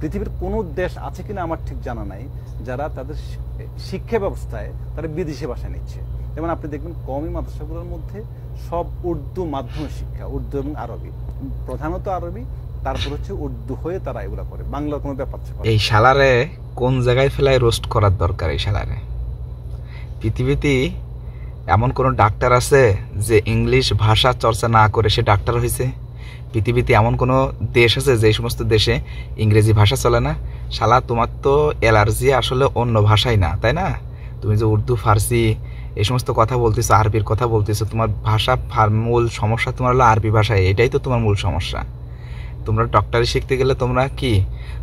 পৃথিবীর কোনো দেশ আছে কিনা আমার ঠিক জানা নাই যারা তাদের শিক্ষা ব্যবস্থায় তারা বিদেশি ভাষা নিচ্ছে। যেমন আপনি দেখবেন কওমি মাদ্রাসাগুলোর মধ্যে সব উর্দু মাধ্যমিক শিক্ষা, উর্দু এবং আরবি, প্রধানত আরবি, তারপর হচ্ছে উর্দু হয়ে তারা এগুলো করে, বাংলার কোনো ব্যাপার ছিল। এই শালারে কোন জায়গায় ফেলায় রোস্ট করার দরকার? এই শালারে পৃথিবীতে এমন কোনো ডাক্তার আছে যে ইংলিশ ভাষা চর্চা না করে সে ডাক্তার হয়েছে? পৃথিবীতে এমন কোনো দেশ আছে যে সমস্ত দেশে ইংরেজি ভাষা চলে না? শালা তোমার তো অ্যালার্জি আসলে অন্য ভাষাই না, তাই না? তুমি যে উর্দু ফার্সি এই সমস্ত কথা বলতেছো, আরবির কথা বলতেছো, তোমার ভাষা মূল সমস্যা তোমার হলো আরবি ভাষায়, এটাই তো তোমার মূল সমস্যা। তোমরা ডক্টরি শিখতে গেলে তোমরা কি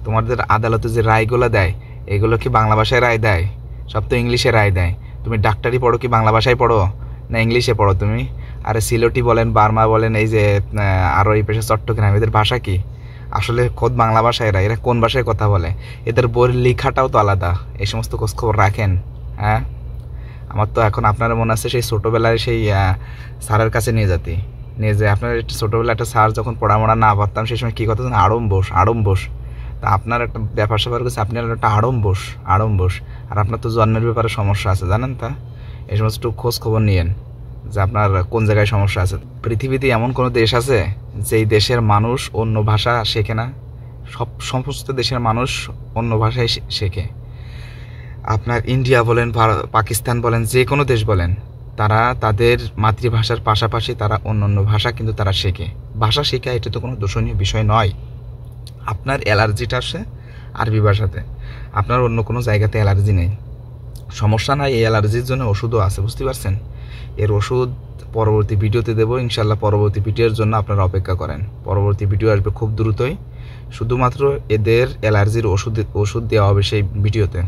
তোমাদের আদালতে যে রায়গুলো দেয় এগুলো কি বাংলা ভাষায় রায় দেয়? সব তো ইংলিশে রায় দেয়। তুমি ডাক্তারি পড়ো কি বাংলা ভাষায় পড়ো না ইংলিশে পড়ো তুমি? আরে সিলেটি বলেন, বার্মা বলেন, এই যে আরও এই পেশা চট্টগ্রাম, এদের ভাষা কি আসলে খোদ বাংলা ভাষায়? এরা কোন ভাষায় কথা বলে? এদের বইয়ের লেখাটাও তো আলাদা। এই সমস্ত খোঁজখবর রাখেন? হ্যাঁ, আমার তো এখন আপনার মনে আছে সেই ছোটোবেলায় সেই স্যারের কাছে নিয়ে যেতে, নিয়ে যে আপনার ছোটোবেলায় একটা স্যার যখন পড়ামোড়া না পারতাম সেই সময় কী কথা আড়ম্বোস। তা আপনার একটা ব্যাপার স্যাপার করছে, আপনি একটা আড়ম্বোস, আর আপনার তো জন্মের ব্যাপারে সমস্যা আছে জানেন? তা এই সমস্ত খোঁজ খবর নিয়েন যে আপনার কোন জায়গায় সমস্যা আছে। পৃথিবীতে এমন কোনো দেশ আছে যেই দেশের মানুষ অন্য ভাষা শেখে না? সমস্ত দেশের মানুষ অন্য ভাষায় শেখে। আপনার ইন্ডিয়া বলেন, পাকিস্তান বলেন, যে কোনো দেশ বলেন, তারা তাদের মাতৃভাষার পাশাপাশি তারা অন্য ভাষা কিন্তু তারা শেখে। ভাষা শেখা এটা তো কোনো দূষণীয় বিষয় নয়। আপনার অ্যালার্জিটা আসে আরবি ভাষাতে, আপনার অন্য কোনো জায়গাতে অ্যালার্জি নেই, সমস্যা নাই। এই অ্যালার্জির জন্য ওষুধও আছে, বুঝতে পারছেন? এর ওষুধ পরবর্তী ভিডিওতে দেবো ইনশাল্লাহ। পরবর্তী ভিডিওর জন্য আপনারা অপেক্ষা করেন, পরবর্তী ভিডিও আসবে খুব দ্রুতই। শুধুমাত্র এদের অ্যালার্জির ওষুধ দেওয়া হবে সেই ভিডিওতে।